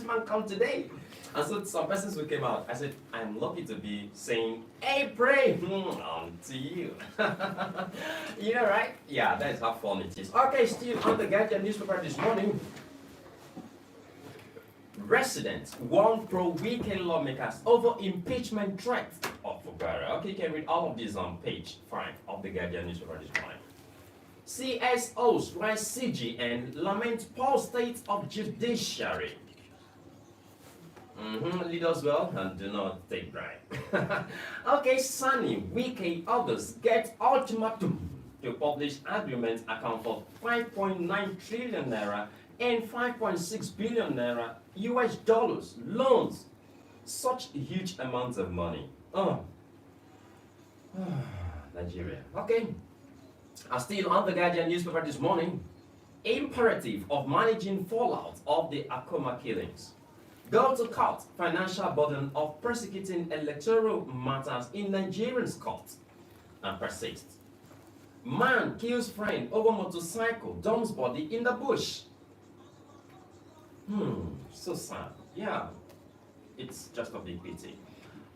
man come today? And so some persons who came out, I said, I'm lucky to be saying, hey, pray on to you. You know, right? Yeah, that is how fun it is. Okay, still on the Guardian newspaper this morning. Residents warn pro-weekend lawmakers over impeachment threat of Fugara. Okay, you can read all of this on page 5 of the Guardian newspaper this morning. CSOs rise CG and lament poor state of judiciary. Lead us well and do not take bribe. Okay, Sunny, Wiki, others get ultimatum to publish agreements account for 5.9 trillion naira and 5.6 billion naira US dollars loans. Such huge amounts of money. Oh, Nigeria. Okay. I'm still on the Guardian newspaper this morning. Imperative of managing fallout of the Akoma killings. Go to court, financial burden of prosecuting electoral matters in Nigerian's court and persist. Man kills friend over motorcycle, dumps body in the bush. So sad. Yeah, it's just a big pity.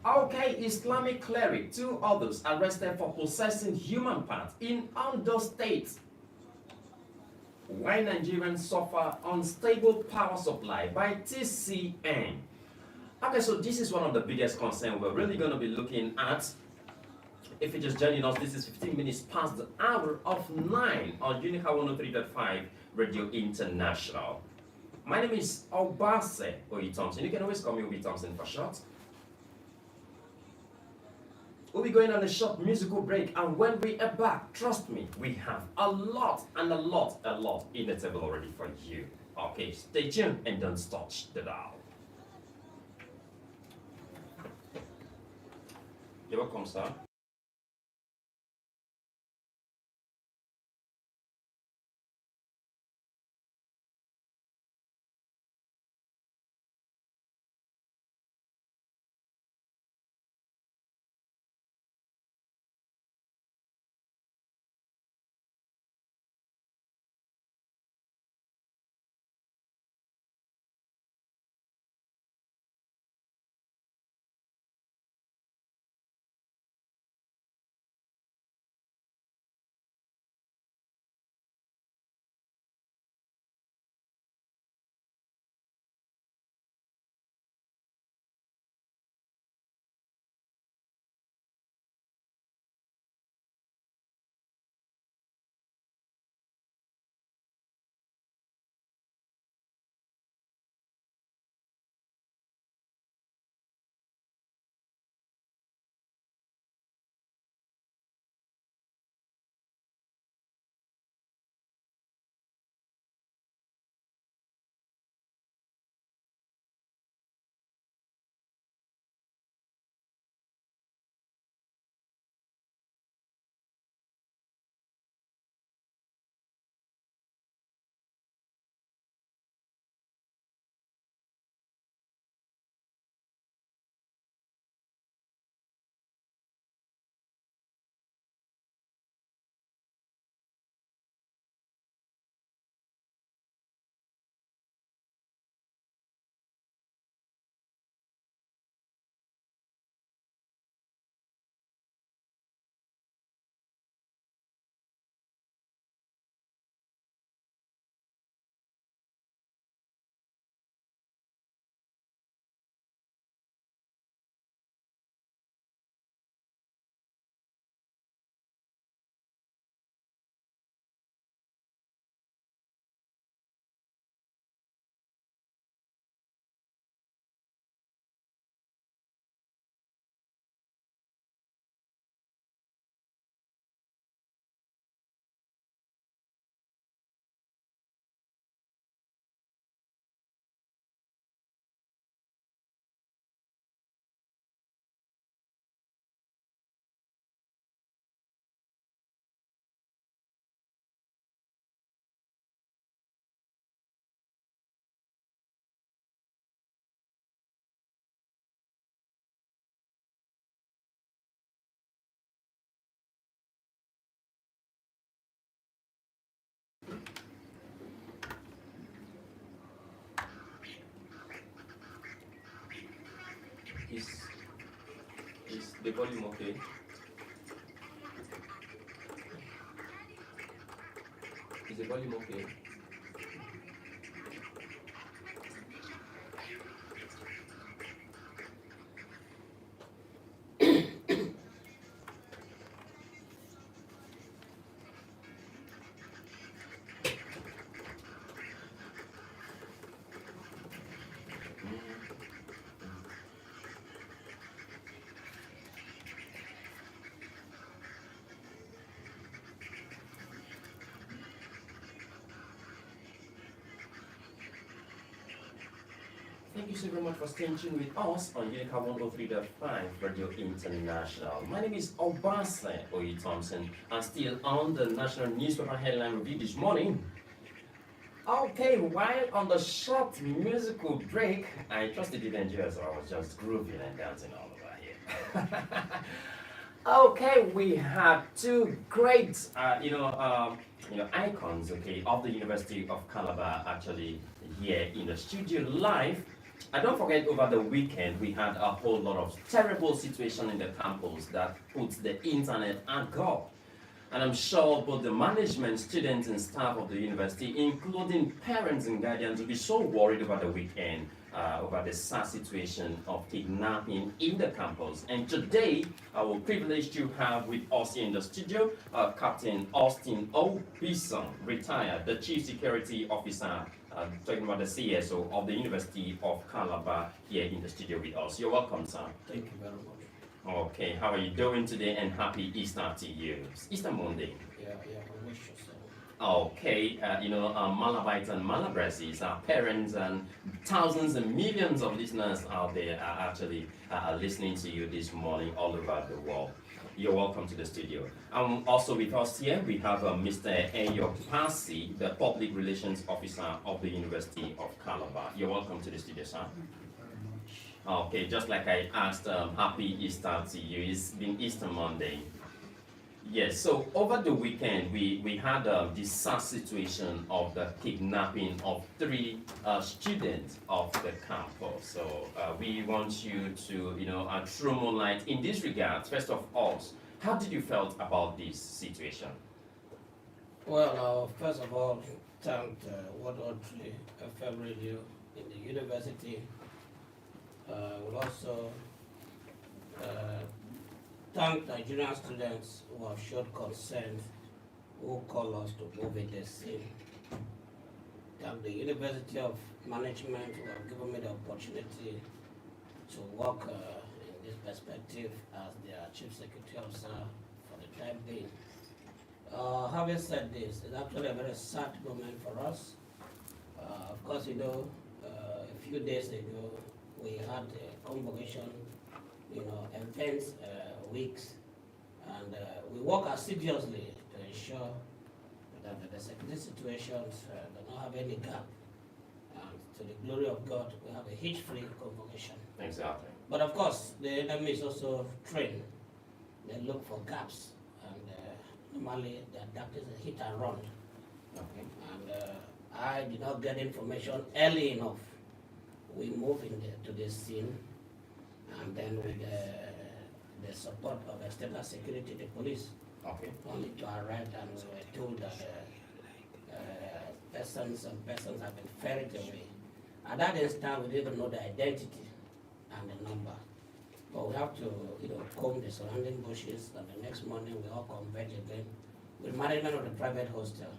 Okay, Islamic cleric, 2 others arrested for possessing human parts in Ondo State. Why Nigerians suffer unstable power supply by TCN. Okay, so this is one of the biggest concerns we're really going to be looking at. If you're just joining us, this is 15 minutes past the hour of 9 on Unical 103.5 Radio International. My name is Eyo Bassey Oyi Thompson. You can always call me Oyi Thompson for short. We'll be going on a short musical break, and when we are back, trust me, we have a lot in the table already for you. Okay, stay tuned and don't touch the dial. You're welcome, sir. Is the volume okay? Is the volume okay? Thank you so very much for staying tuned with us on Unical 103.5 Radio International. My name is Eyo Bassey Thompson. I'm still on the National Newspaper Headline Review this morning. Okay, while on the short musical break, I trust you did enjoy, so I was just grooving and dancing all over here. Okay, we have two great, icons, okay, of the University of Calabar actually here in the studio live. And don't forget, over the weekend, we had a whole lot of terrible situation in the campus that puts the internet agog. And I'm sure both the management, students, and staff of the university, including parents and guardians, will be so worried over the weekend, over the sad situation of kidnapping in the campus. And today, I will privilege to have with us in the studio, Captain Eyo Bassey, retired, the Cheif Security Officer, talking about the CSO of the University of Calabar here in the studio with us. You're welcome, sir. Thank you very much. Okay, how are you doing today? And happy Easter to you. Easter Monday. Yeah, I wish you so. Okay, Malabites and Malabrasis, our parents and thousands and millions of listeners out there are actually listening to you this morning all over the world. You're welcome to the studio. Also with us here, we have Mr. Eyo Bassey, the Public Relations Officer of the University of Calabar. You're welcome to the studio, sir. Thank you very much. Okay, just like I asked, happy Easter to you. It's been Easter Monday. Yes, so over the weekend, we had this sad situation of the kidnapping of three students of the campus. So we want you to, throw more light in this regard. First of all, how did you felt about this situation? Well, first of all, thank 103 FM radio in the university. We'll also thank Nigerian students who have showed concern, who call us to move in the scene. Thank the University of Management who have given me the opportunity to work in this perspective as their Chief Security Officer for the time being. Having said this, it's actually a very sad moment for us. Of course, a few days ago, we had a convocation, events, weeks, and we work assiduously to ensure that the security situations do not have any gap. And to the glory of God, we have a hitch-free convocation. Exactly. But of course, the enemy is also trained. They look for gaps, and normally the attack is a hit and run. Okay. And I did not get information early enough. We moved to the scene, and then with the support of external security, the police, Okay. only to arrive, and we were told that persons have been ferried away. At that instant, we didn't know the identity and the number. But we have to, comb the surrounding bushes, and the next morning we all converged again with management of the private hostel.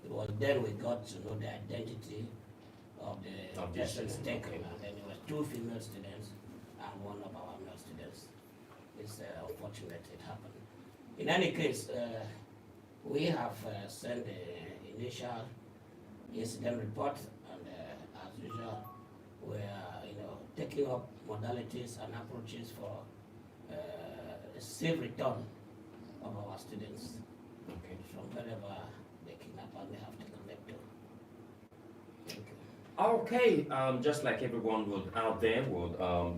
It was then we got to know the identity of the persons taken, okay. and then it was 2 female students and 1 of our male students. It's unfortunate it happened. In any case, we have sent the initial incident report, and as usual, we are taking up modalities and approaches for a safe return of our students Okay. from wherever the kidnapper may have taken them to. Thank you. Okay, just like everyone would out there would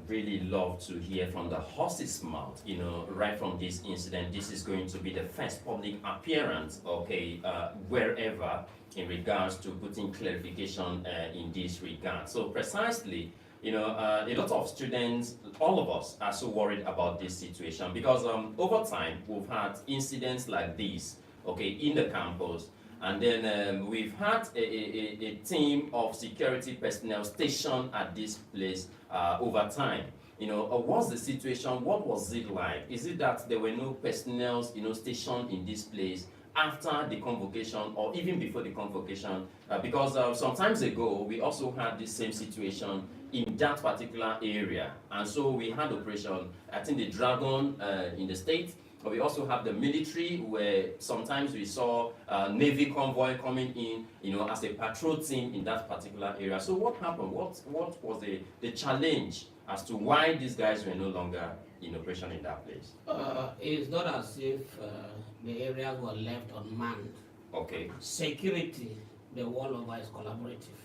really love to hear from the horse's mouth, right from this incident. This is going to be the first public appearance, okay, wherever in regards to putting clarification in this regard. So precisely, a lot of students, all of us, are so worried about this situation because over time we've had incidents like this, okay, in the campus, and then we've had a team of security personnel stationed at this place over time. What's the situation? What was it like? Is it that there were no personnel, stationed in this place after the convocation or even before the convocation? Because some times ago, we also had the same situation in that particular area. And so we had operation, I think the Dragon in the state. We also have the military, where sometimes we saw Navy convoy coming in, as a patrol team in that particular area. So what happened? What was the challenge as to why these guys were no longer in operation in that place? It's not as if the areas were left unmanned. Okay. Security, the world over, is collaborative.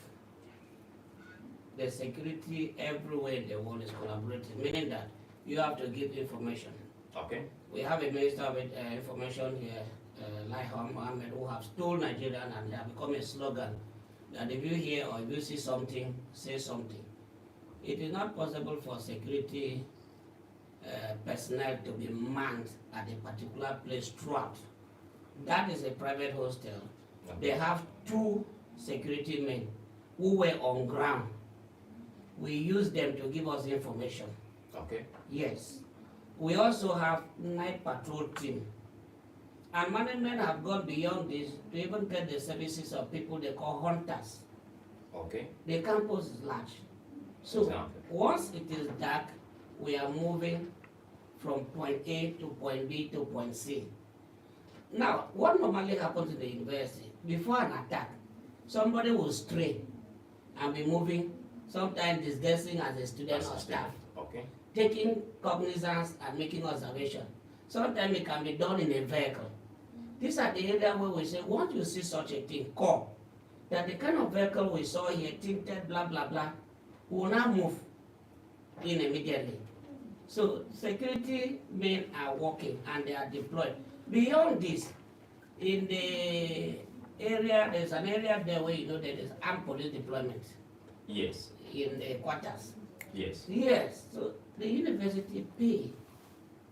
The security everywhere in the world is collaborative, meaning that you have to give information. Okay. We have a minister of information here, Lai Mohammed, who have stole Nigerian, and they have become a slogan that if you hear or if you see something, say something. It is not possible for security personnel to be manned at a particular place throughout. That is a private hostel. Okay. They have 2 security men who were on ground. We use them to give us information. Okay. Yes. We also have night patrol team. And management have gone beyond this to even get the services of people they call hunters. Okay. The campus is large. So Exactly. once it is dark, we are moving from point A to point B to point C. Now, what normally happens in the university, before an attack, somebody will stray and be moving, sometimes disguising as a student or staff, Okay. taking cognizance and making observation. Sometimes it can be done in a vehicle. These are the areas where we say, once you see such a thing, call. That the kind of vehicle we saw here, tinted, blah, blah, blah, will now move in immediately. So security men are working and they are deployed. Beyond this, in the area, there's an area there where there is armed police deployment. Yes. In the quarters. Yes. Yes, so the university pay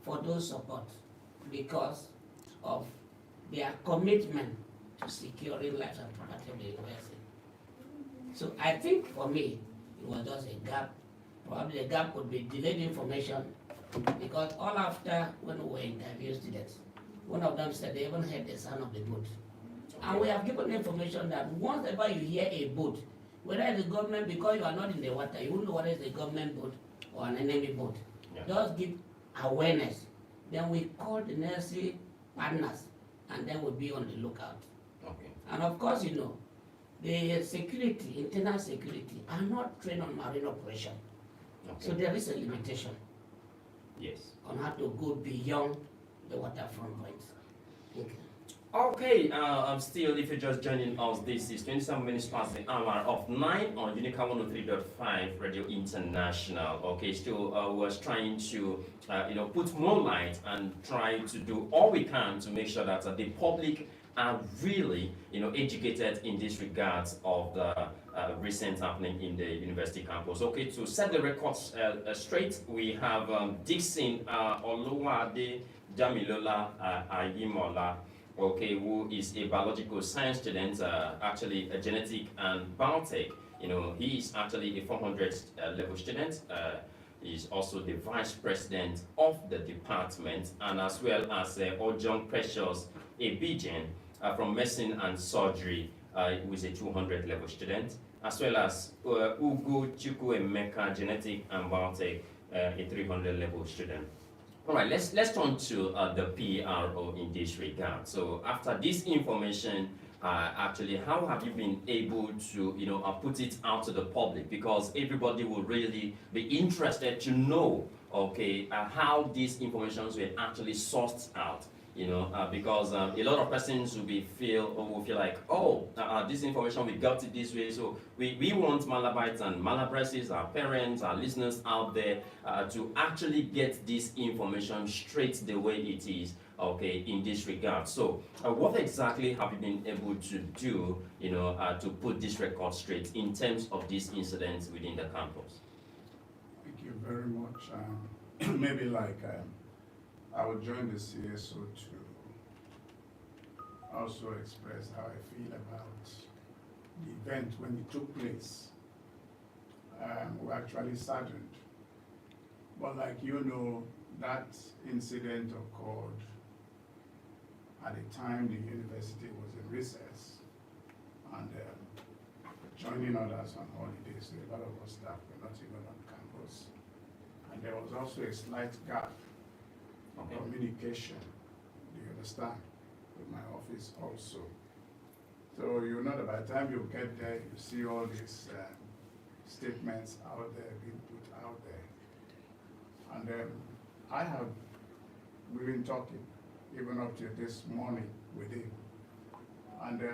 for those support because of their commitment to securing lives and property of the university. So I think for me, it was just a gap. Probably the gap could be delayed information because all after when we were interviewing students, one of them said they even heard the sound of the boat. And we have given information that once ever you hear a boat, whether it's the government, because you are not in the water, you won't know whether it's a government boat or an enemy boat. Yeah. Just give awareness. Then we call the nursery partners and then we'll be on the lookout. Okay. And of course, the security, internal security, are not trained on marine operation. Okay. So there is a limitation Yes. on how to go beyond the waterfront points. Okay. Okay, still, if you're just joining us, this is 27 minutes past the hour of 9 on Unical 103.5 Radio International. Okay, still, we're trying to, put more light and try to do all we can to make sure that the public are really, educated in this regard of the recent happening in the university campus. Okay, to set the records straight, we have Dixon Oluwade Jamilola Ayimola, okay, who is a biological science student, actually a genetic and biotech. He is actually a 400 level student. He's also the vice president of the department, and as well as Ojong Precious Ebijen from medicine and surgery, who is a 200 level student, as well as Ugu Chukwuemeka, genetic and biotech, a 300 level student. All right, let's turn to the PRO in this regard. So after this information, actually, how have you been able to, put it out to the public? Because everybody will really be interested to know, okay, how these informations were actually sourced out. Because a lot of persons will feel like, oh, this information, we got it this way. So we want Malabites and Malabrises, our parents, our listeners out there, to actually get this information straight the way it is, okay, in this regard. So what exactly have you been able to do, to put this record straight in terms of these incidents within the campus? Thank you very much. Maybe like I will join the CSO to also express how I feel about the event when it took place. We're actually saddened. But like you know, that incident occurred at the time the university was in recess and joining others on holidays. So a lot of our staff were not even on campus. And there was also a slight gap of communication, do you understand, with my office also. So you know that by the time you get there, you see all these statements out there, being put out there. And we've been talking, even up to this morning with him. And the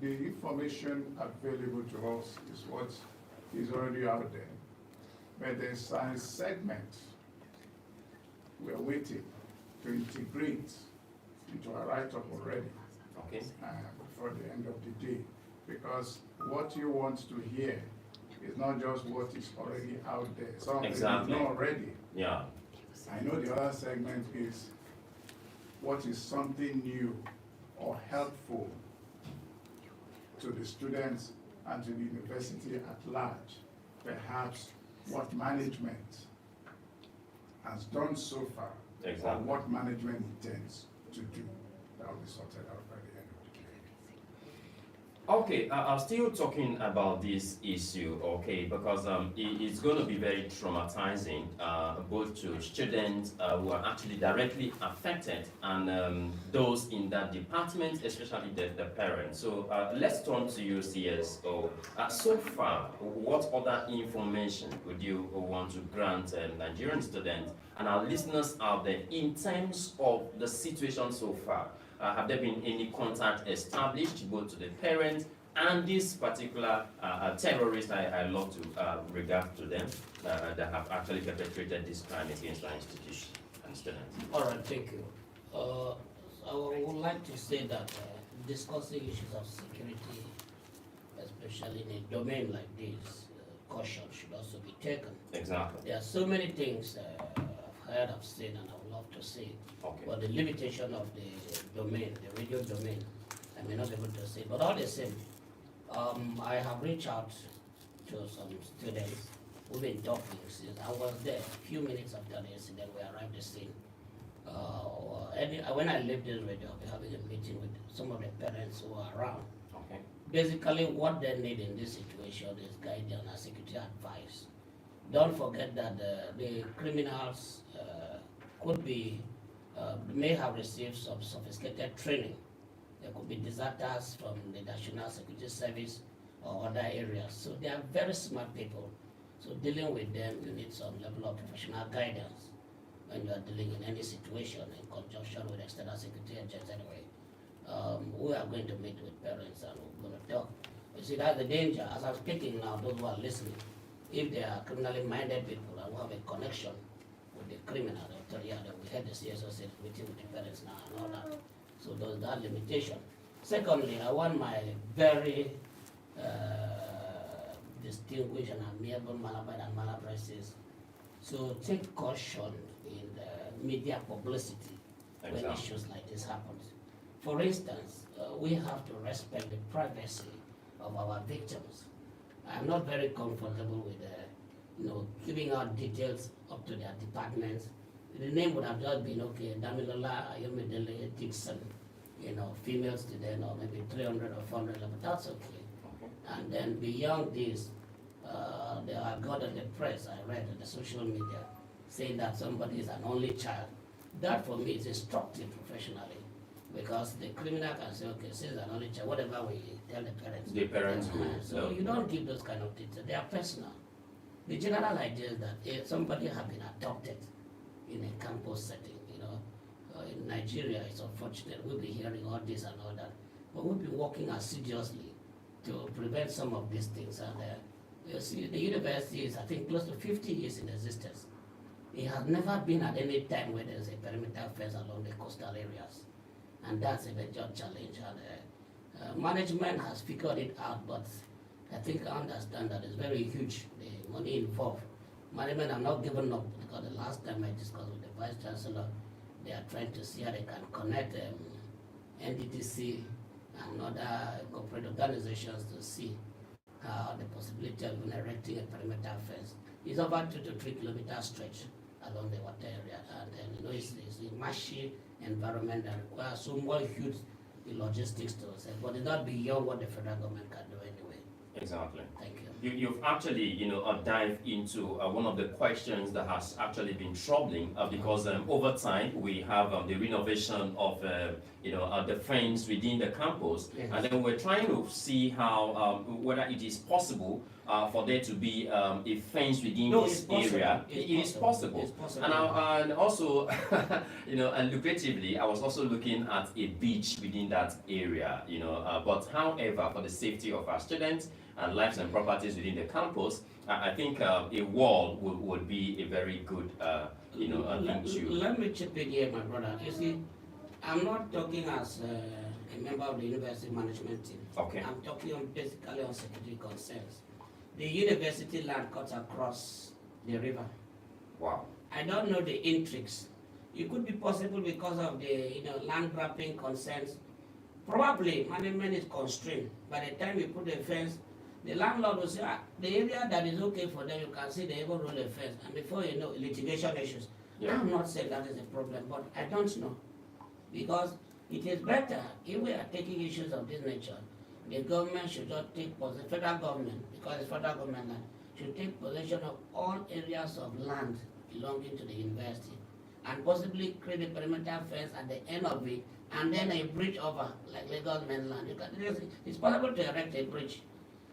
information available to us is what is already out there. But there's a segment we're waiting to integrate into a write-up already. Okay. Before the end of the day. Because what you want to hear is not just what is already out there. Something Exactly. you know already. Yeah. I know the other segment is what is something new or helpful to the students and to the university at large. Perhaps what management has done so far, Exactly. or what management intends to do. That will be sorted out by the end of the day. Okay, I'm still talking about this issue, okay, because it's going to be very traumatizing, both to students who are actually directly affected and those in that department, especially the parents. So let's turn to you, CSO. So far, what other information would you want to grant Nigerian students and our listeners out there in terms of the situation so far? Have there been any contact established both to the parents and this particular terrorist, I love to regard to them, that have actually perpetrated this crime against our institution and students? All right, thank you. I would like to say that discussing issues of security, especially in a domain like this, caution should also be taken. Exactly. There are so many things I've heard, I've seen, and I would love to say. Okay. But the limitation of the domain, the radio domain, I may not be able to say. But all the same, I have reached out to some students who've been talking since I was there. A few minutes after the incident, we arrived at the scene. When I left this radio, I'll be having a meeting with some of the parents who are around. Okay. Basically, what they need in this situation is guidance and security advice. Don't forget that the criminals may have received some sophisticated training. There could be deserters from the National Security Service or other areas. So they are very smart people. So dealing with them, you need some level of professional guidance when you are dealing in any situation in conjunction with external security agents anyway. We are going to meet with parents and we're going to talk. You see, that's the danger. As I'm speaking now, those who are listening, if they are criminally minded people and who have a connection with the criminal, they'll tell you, we had the CSO said meeting with the parents now and all that. So there's that limitation. Secondly, I want my very distinguished and amiable Malabar and Malabrises to take caution in the media publicity when issues like this happen. For instance, we have to respect the privacy of our victims. I'm not very comfortable with giving out details up to their departments. The name would have just been, okay, Damilola Ayomedele Dixon, female student, or maybe 300 or 400, but that's okay. And then beyond this, I got in the press, I read in the social media, saying that somebody is an only child. That for me is instructive professionally, because the criminal can say, okay, since an only child, whatever we tell the parents. The parents will. So you don't give those kind of details, they are personal. The general idea is that if somebody has been adopted in a campus setting, in Nigeria, it's unfortunate, we'll be hearing all this and all that, but we'll be working assiduously to prevent some of these things. And you see, the university is, I think, close to 50 years in existence. It has never been at any time where there's a perimeter fence along the coastal areas, and that's a major challenge. And management has figured it out, but I think I understand that it's very huge, the money involved. Management have not given up because the last time I discussed with the Vice Chancellor, they are trying to see how they can connect NDTC and other corporate organizations to see how the possibility of erecting a perimeter fence. It's about 2 to 3 kilometer stretch along the water area, and then it's a marshy environment that requires so much huge logistics to us, but it's not beyond what the federal government can do anyway. Exactly. Thank you. You've actually, dived into one of the questions that has actually been troubling because over time we have the renovation of, the fence within the campus, Yes. and then we're trying to see how whether it is possible for there to be a fence within this area. It is possible. It's possible. And also, and lucratively, I was also looking at a beach within that area, but however, for the safety of our students and lives and properties within the campus, I think a wall would be a very good, thing to. Let me chip in here, my brother. You see, I'm not talking as a member of the university management team. Okay. I'm talking basically on security concerns. The university land cuts across the river. Wow. I don't know the intrigues. It could be possible because of the land grabbing concerns. Probably management is constrained. By the time you put a fence, the landlord will say, the area that is okay for them, you can see they even roll a fence. And before you know, litigation issues. Yeah. I'm not saying that is a problem, but I don't know. Because it is better if we are taking issues of this nature, the government should not take possession, federal government, because it's federal government land, should take possession of all areas of land belonging to the university and possibly create a perimeter fence at the end of it and then a bridge over, like Lagos mainland. It's possible to erect a bridge.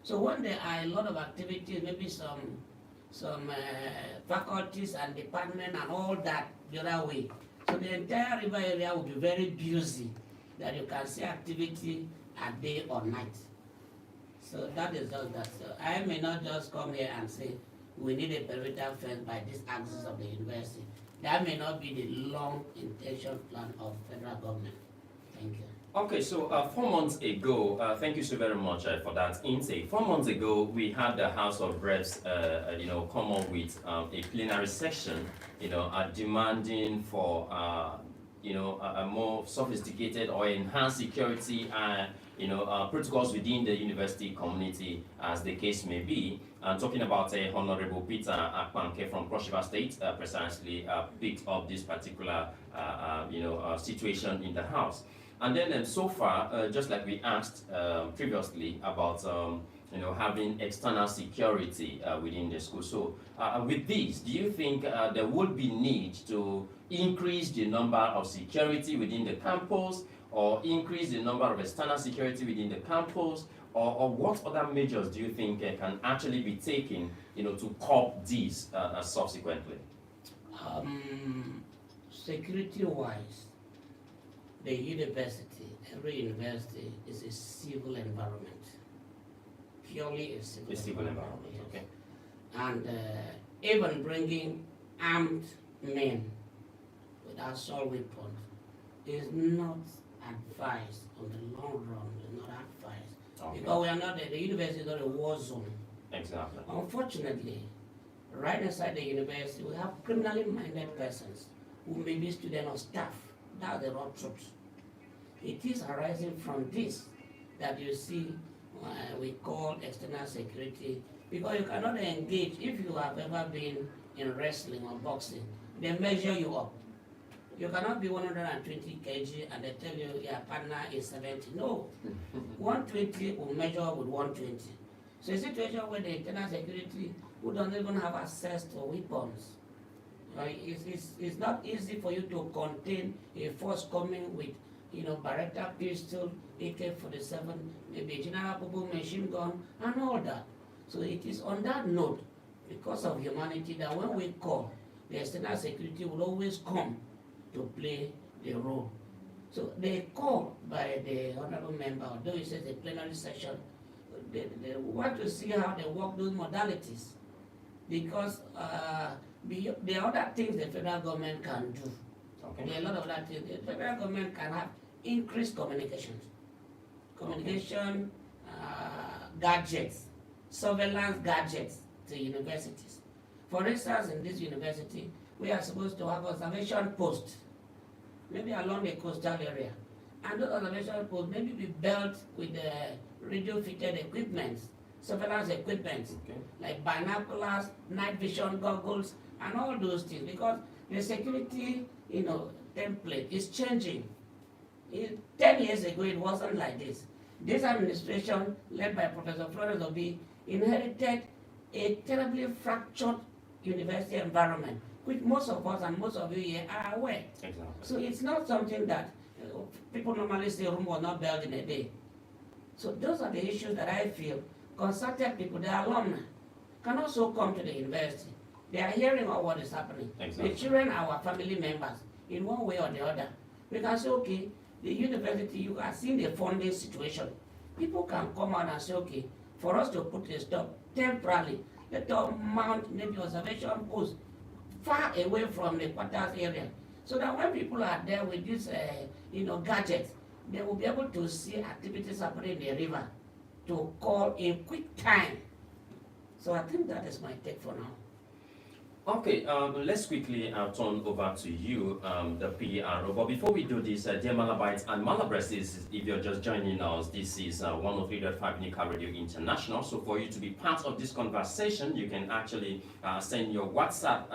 So when there are a lot of activities, maybe some faculties and department and all that the other way, so the entire river area will be very busy, that you can see activity at day or night. So that is just that. So I may not just come here and say we need a perimeter fence by this axis of the university. That may not be the long intention plan of federal government. Thank you. Okay, so 4 months ago, thank you so very much for that intake. 4 months ago, we had the House of Reps, come up with a plenary session, demanding for, a more sophisticated or enhanced security, protocols within the university community, as the case may be. And talking about Honorable Peter Akpanke from Cross River State, precisely picked up this particular, situation in the House. And then so far, just like we asked previously about having external security within the school. So with this, do you think there would be need to increase the number of security within the campus, or increase the number of external security within the campus, or what other measures do you think can actually be taken to curb these subsequently? Security-wise, the university, every university is a civil environment, purely a civil environment. Yes. Okay. And even bringing armed men with assault weapons is not advised on the long run. It's not advised. Okay. Because we are not, the university is not a war zone. Exactly. Unfortunately, right inside the university, we have criminally minded persons who may be students or staff. That's the raw truth. It is arising from this that you see we call external security, because you cannot engage. If you have ever been in wrestling or boxing, they measure you up. You cannot be 120 kg and they tell you your partner is 70. No, 120 will measure up with 120. So a situation where the internal security who don't even have access to weapons, it's not easy for you to contain a force coming with, Beretta pistol, AK-47, maybe a general purpose machine gun, and all that. So it is on that note, because of humanity, that when we call, the external security will always come to play the role. So they call by the honorable member, although it says a plenary session, they want to see how they work those modalities, because the other things the federal government can do. Okay. There are a lot of other things. The federal government can have increased communication, gadgets surveillance gadgets to universities. For instance, in this university, we are supposed to have observation posts, maybe along the coastal area. And those observation posts maybe be built with radio-fitted equipment, surveillance equipment, Okay. like binoculars, night vision goggles, and all those things, because the security, template is changing. 10 years ago, it wasn't like this. This administration, led by Professor Florence Obi, inherited a terribly fractured university environment, which most of us and most of you here are aware. Exactly. So it's not something that people normally say Rome was not built in a day. So those are the issues that I feel consulted people, the alumni, can also come to the university. They are hearing about what is happening. Exactly. The children are our family members in one way or the other. We can say, okay, the university, you are seeing the funding situation. People can come out and say, okay, for us to put a stop temporarily, let us mount maybe observation posts far away from the quarters area, so that when people are there with this, gadgets, they will be able to see activities happening in the river to call in quick time. So I think that is my take for now. Okay, let's quickly turn over to you, the PRO. But before we do this, dear Malabites and Malabreses, if you're just joining us, this is 103.5 Unical Radio International. So for you to be part of this conversation, you can actually send your WhatsApp,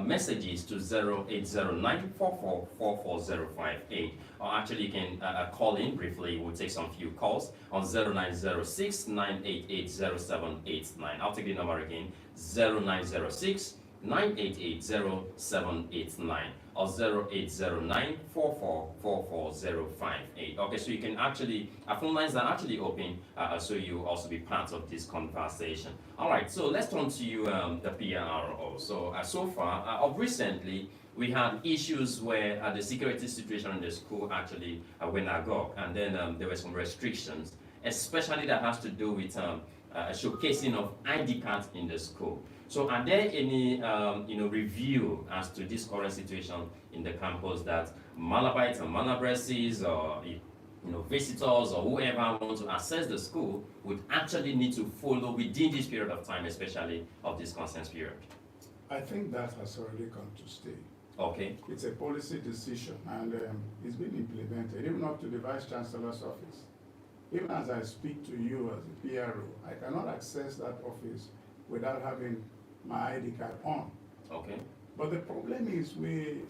messages to 080944444058. Or actually, you can call in briefly. We'll take some few calls on 0906-988-0789. I'll take the number again, 0906-988-0789 or 0809-44444058. Okay, so you can actually, our phone lines are actually open, so you also be part of this conversation. All right, so let's turn to you, the PRO. So, so far, of recently, we had issues where the security situation in the school actually went agog, and then there were some restrictions, especially that has to do with showcasing of ID cards in the school. So are there any review as to this current situation in the campus that Malabites and Malabreses or visitors or whoever want to access the school would actually need to follow within this period of time, especially of this consent period? I think that has already come to stay. Okay. It's a policy decision, and it's been implemented, even up to the Vice Chancellor's office. Even as I speak to you as a PRO, I cannot access that office without having my ID card on. Okay. But the problem is we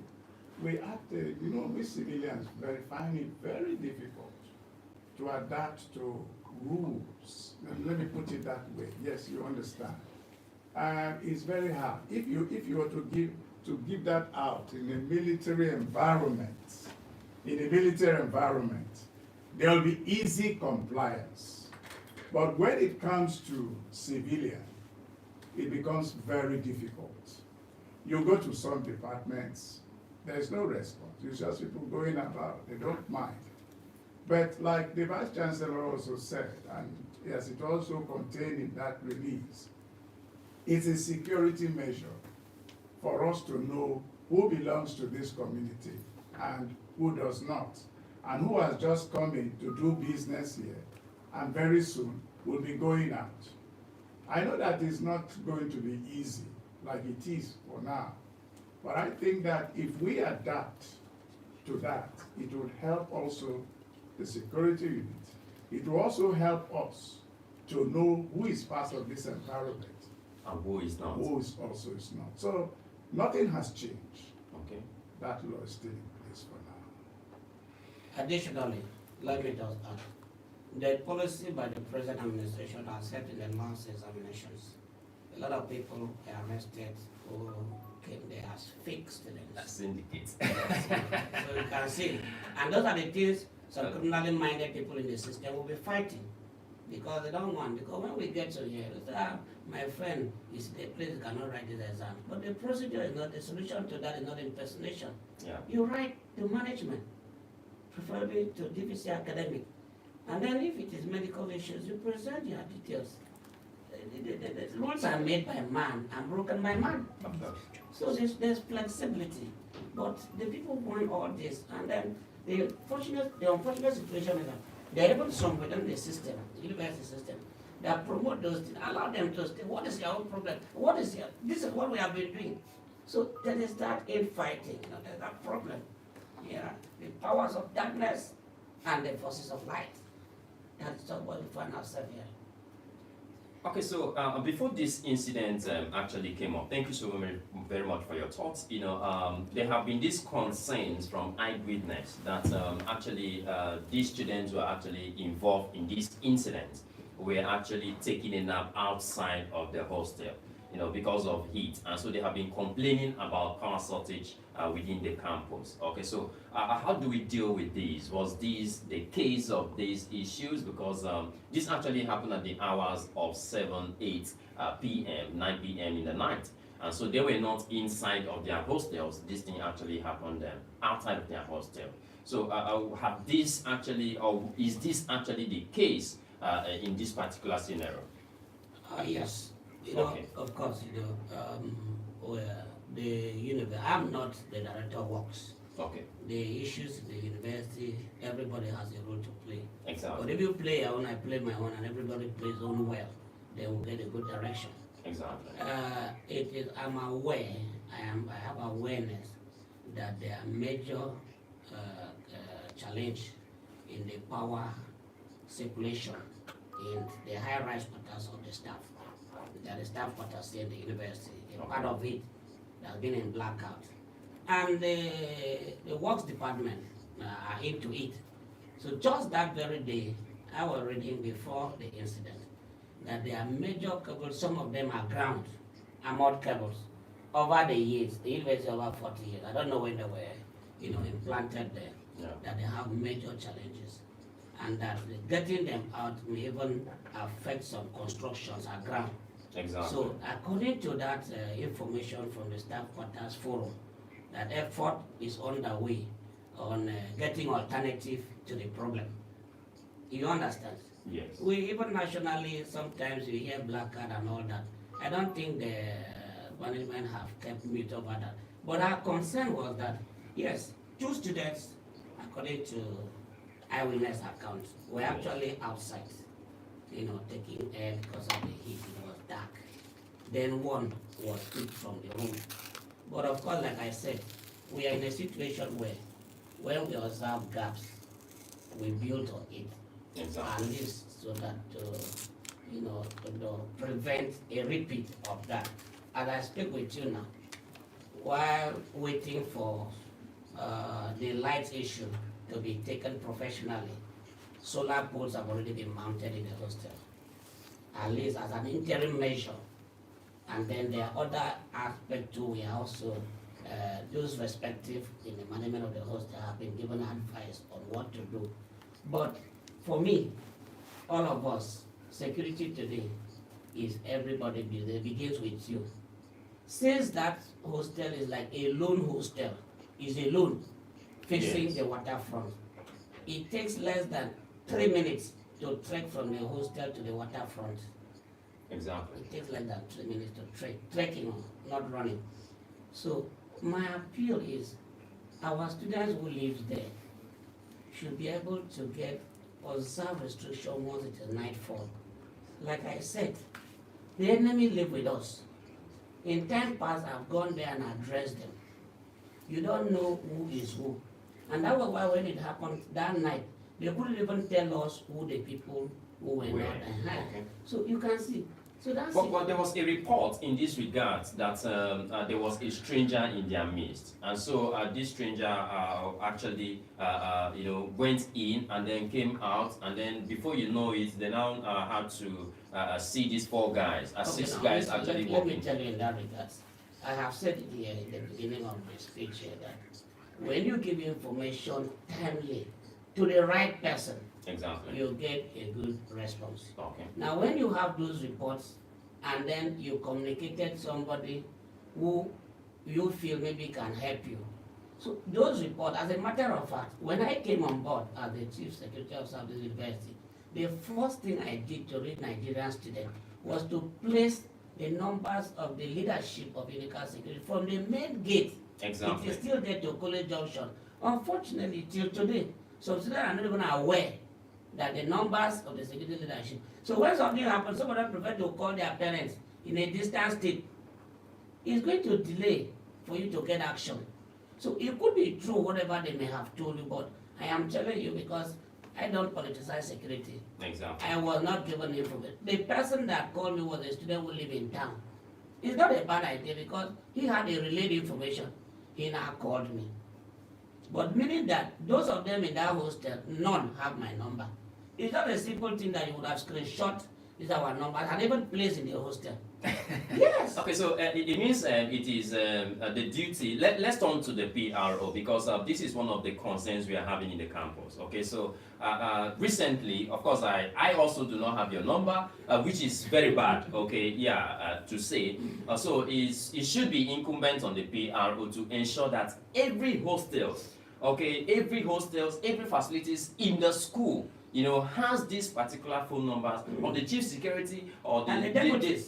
acted, we civilians find it very difficult to adapt to rules. And let me put it that way. Yes, you understand. It's very hard. If you were to give that out in a military environment, there will be easy compliance. But when it comes to civilian, it becomes very difficult. You go to some departments, there's no response. It's just people going about, they don't mind. But like the Vice Chancellor also said, and yes, it also contained in that release, it's a security measure for us to know who belongs to this community and who does not, and who has just come in to do business here, and very soon will be going out. I know that it's not going to be easy like it is for now, but I think that if we adapt to that, it would help also the security unit. It will also help us to know who is part of this environment And who is not? who is also is not. So nothing has changed. Okay. That law is still in place for now. Additionally, let me just add, the policy by the present administration has helped in the mass examinations. A lot of people are arrested who came there as fake students. That syndicates. So you can see, and those are the things some criminally minded people in the system will be fighting, because they don't want, because when we get to here, they say, my friend is the place you cannot write this exam. But the procedure is not, the solution to that is not impersonation. Yeah. You write to management, preferably to DVC academic. And then if it is medical issues, you present your details. The rules are made by man and broken by man. So there's flexibility. But the people want all this, and then the unfortunate situation is that they're able to some within the system, the university system, that promote those things, allow them to stay. What is your own problem? This is what we have been doing. So there is that infighting, there's that problem. Yeah, the powers of darkness and the forces of light. That's what we find ourselves here. Okay, so before this incident actually came up, thank you so very much for your thoughts. There have been these concerns from eyewitness that actually these students were actually involved in this incident, were actually taking a nap outside of the hostel, because of heat, and so they have been complaining about power shortage within the campus. Okay, so how do we deal with this? Was this the case of these issues? Because this actually happened at the hours of 7, 8 p.m., 9 p.m. in the night, and so they were not inside of their hostels. This thing actually happened outside of their hostel. So have this actually, or is this actually the case in this particular scenario? Yes. Okay. Of course, I'm not the director of works. Okay. The issues in the university, everybody has a role to play. Exactly. But if you play your own, I play my own, and everybody plays own well, they will get a good direction. Exactly. I'm aware, I have awareness that there are major challenge in the power circulation in the high-rise quarters of the staff. There are staff quarters here in the university. A part of it has been in blackout. And the works department are into it. So just that very day, I was reading before the incident that there are major cables, some of them are ground, armored cables. Over the years, the university over 40 years, I don't know when they were implanted there, that they have major challenges. And that getting them out may even affect some constructions at ground. Exactly. So according to that information from the staff quarters forum, that effort is underway on getting alternative to the problem. You understand? Yes. We even nationally, sometimes you hear blackout and all that. I don't think the management have kept mute over that. But our concern was that, yes, 2 students, according to eyewitness accounts, were actually outside, taking air because of the heat. It was dark. Then one was picked from the room. But of course, like I said, we are in a situation where when we observe gaps, we build on it. Exactly. And this so that to prevent a repeat of that. As I speak with you now, while waiting for the light issue to be taken professionally, solar poles have already been mounted in the hostel, at least as an interim measure. And then there are other aspects too. We are also, those respective in the management of the hostel have been given advice on what to do. But for me, all of us, security today is everybody begins with you. Since that hostel is like a lone hostel, is alone facing the waterfront, it takes less than 3 minutes to trek from the hostel to the waterfront. Exactly. It takes less than 3 minutes to trek, trekking, not running. So my appeal is our students who live there should be able to get observe restriction once it is nightfall. Like I said, the enemy live with us. In time past, I've gone there and addressed them. You don't know who is who. And that was why when it happened that night, they couldn't even tell us who the people who were not. Okay. So you can see. So that's But there was a report in this regard that there was a stranger in their midst, and so this stranger actually went in and then came out, and then before you know it, they now had to see these 4 guys, 6 guys actually let walking. me tell you in that regard, I have said it here in the beginning of my speech here that when you give information timely to the right person, Exactly. you get a good response. Okay. Now, when you have those reports and then you communicated somebody who you feel maybe can help you, so those reports, as a matter of fact, when I came on board as the Cheif Security Officer of the university, the first thing I did to read Nigerian students was to place the numbers of the leadership of Unical Security from the main gate. Exactly. It is still there to College Junction. Unfortunately, till today, some students are not even aware that the numbers of the security leadership. So when something happens, some of them prefer to call their parents in a distant state. It's going to delay for you to get action. So it could be true, whatever they may have told you, but I am telling you because I don't politicize security. Exactly. I was not given information. The person that called me was a student who lived in town. It's not a bad idea because he had a relayed information. He now called me. But meaning that those of them in that hostel, none have my number. It's not a simple thing that you would have screenshot. These are our numbers and even placed in the hostel. Yes. Okay, so it means it is the duty. Let's turn to the PRO because this is one of the concerns we are having in the campus. Okay, so recently, of course, I also do not have your number, which is very bad. Okay, yeah, to say. So it should be incumbent on the PRO to ensure that every hostels, okay, every facilities in the school, you know, has these particular phone numbers of the chief security or the deputies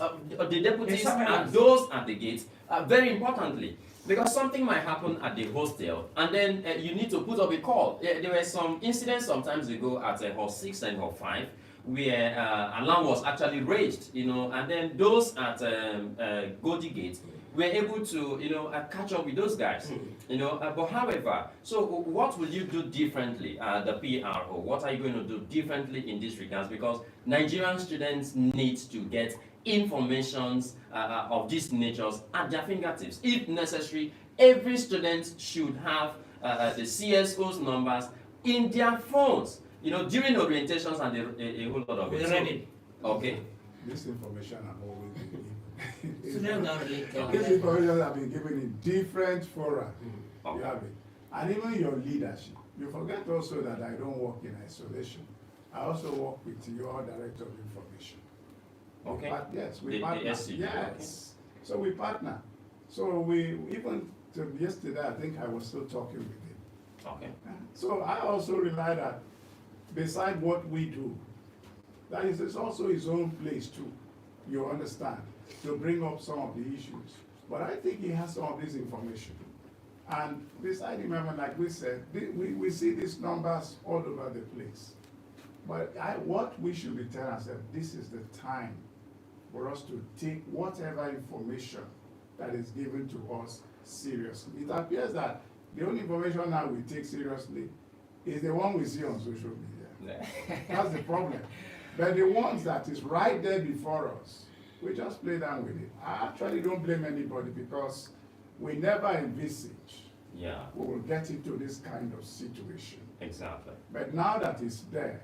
and those at the gates. Very importantly, because something might happen at the hostel, and then you need to put up a call. There were some incidents some times ago at Hall 6 and Hall 5 where alarm was actually raised, you know, and then those at Godi Gate were able to, you know, catch up with those guys, you know. But however, so what will you do differently, the PRO? What are you going to do differently in this regards? Because Nigerian students need to get informations of these natures at their fingertips. If necessary, every student should have the CSO's numbers in their phones, you know, during orientations and a whole lot of it. Ready. Okay. This information I'm always been given. Students don't really care. This information have been given in different fora. Okay. You have it. And even your leadership. You forget also that I don't work in isolation. I also work with your director of information. Okay. Yes, we The partner. SCG, Yes. okay. So we partner. So we even yesterday I think I was still talking with him. Okay. So I also rely that beside what we do, that is it's also his own place too, you understand, to bring up some of the issues. But I think he has some of this information. And beside him, like we said, we see these numbers all over the place. But what we should be telling ourselves, this is the time for us to take whatever information that is given to us seriously. It appears that the only information now we take seriously is the one we see on social media. That's the problem. But the ones that is right there before us, we just play down with it. I actually don't blame anybody because we never envisage we will get into this kind of situation. Exactly. But now that it's there,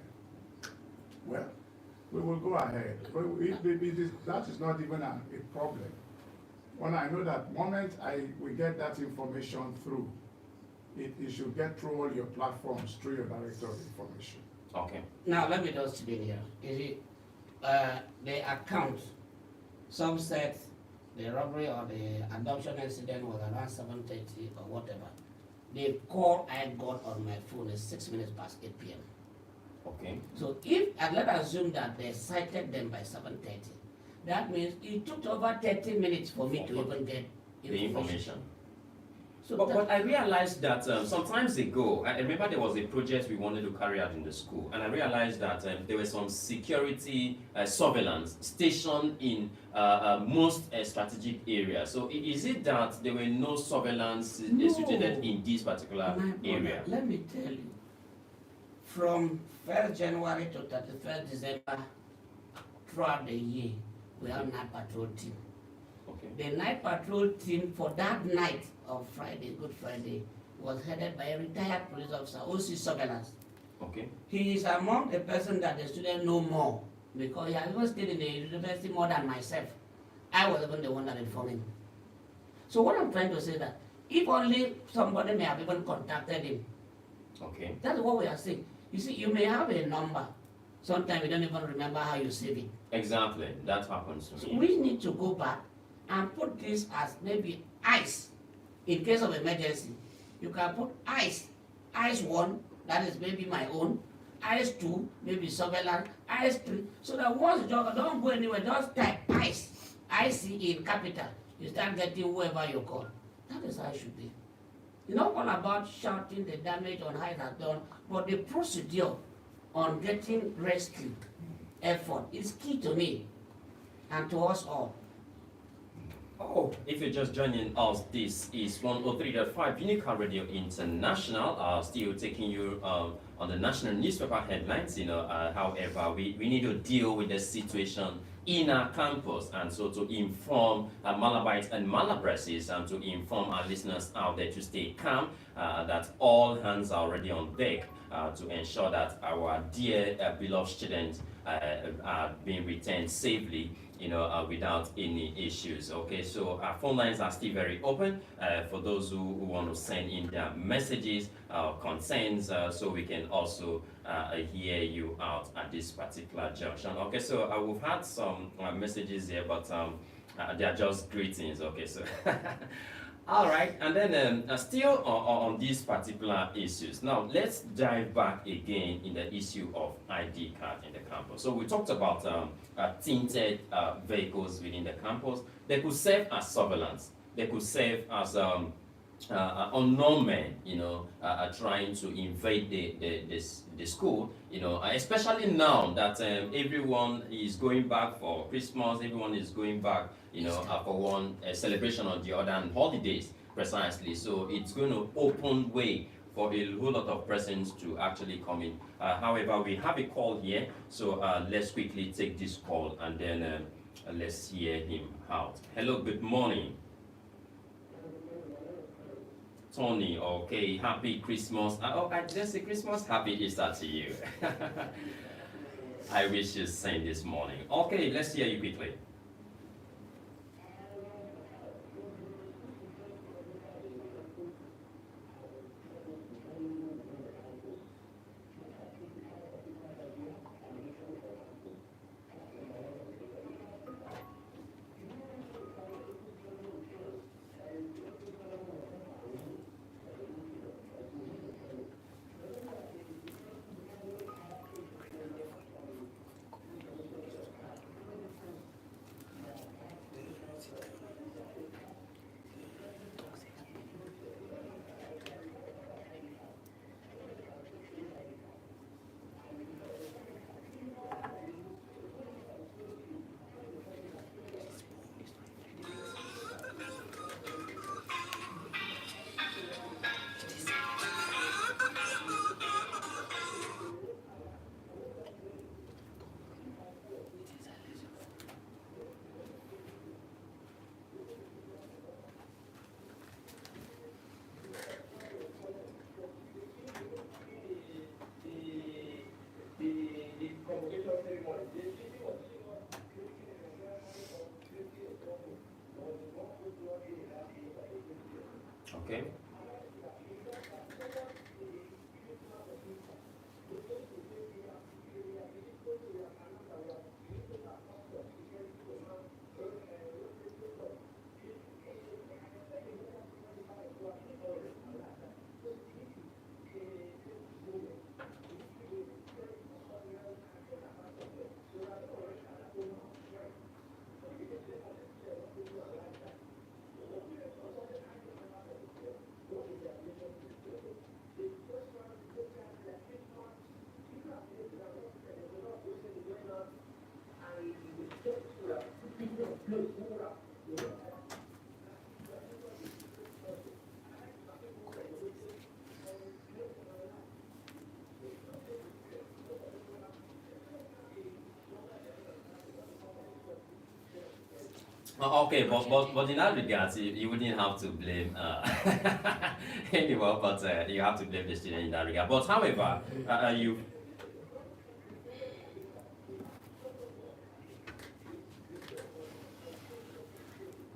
well, we will go ahead. That is not even a problem. When I know that moment we get that information through, it should get through all your platforms, through your director of information. Okay. Now let me just spin here. Is it the account? Some said the robbery or the adoption incident was around 7:30 or whatever. The call I got on my phone is 6 minutes past 8 p.m. Okay. So if and let's assume that they cited them by 7:30, that means it took over 30 minutes for me to even get the information. So But I realized that some times ago, I remember there was a project we wanted to carry out in the school, and I realized that there was some security surveillance stationed in most strategic areas. So is it that there were no surveillance situated in this particular area? Let me tell you, from 1st January to 31st December, throughout the year, we have night patrol team. Okay. The night patrol team for that night of Friday, Good Friday, was headed by a retired police officer, OC Surveillance. Okay. He is among the person that the students know more because he has even stayed in the university more than myself. I was even the one that informed him. So what I'm trying to say is that if only somebody may have even contacted him, Okay. that's what we are saying. You see, you may have a number. Sometimes you don't even remember how you save it. Exactly. That happens to So me. we need to go back and put this as maybe ICE. In case of emergency, you can put ICE. ICE 1, that is maybe my own. ICE 2, maybe surveillance. ICE 3, so that once you don't go anywhere, just type ICE. ICE in capital. You start getting whoever you call. That is how it should be. It's not all about shouting the damage on how it has done, but the procedure on getting rescue effort is key to me and to us all. Oh, if you're just joining us, this is 103.5 Unical Radio International, still taking you on the national newspaper headlines. However, we need to deal with the situation in our campus, and so to inform Malabites and Malabrases, and to inform our listeners out there to stay calm, that all hands are already on deck to ensure that our dear beloved students are being returned safely, without any issues. Okay, so our phone lines are still very open for those who want to send in their messages, concerns, so we can also hear you out at this particular junction. Okay, so we've had some messages here, but they are just greetings. Okay, so all right, and then still on these particular issues. Now let's dive back again in the issue of ID card in the campus. So we talked about tinted vehicles within the campus. They could serve as surveillance. They could serve as unknown men, trying to invade the school, especially now that everyone is going back for Christmas, everyone is going back, for one celebration or the other, and holidays precisely. So it's going to open way for a whole lot of persons to actually come in. However, we have a call here, so let's quickly take this call and then let's hear him out. Hello, good morning. Tony, okay, happy Christmas. I didn't say Christmas, happy Easter to you. I wish you same this morning. Okay, let's hear you quickly. Okay. Okay, but in that regards, you wouldn't have to blame anyone, but you have to blame the student in that regard. But however, you.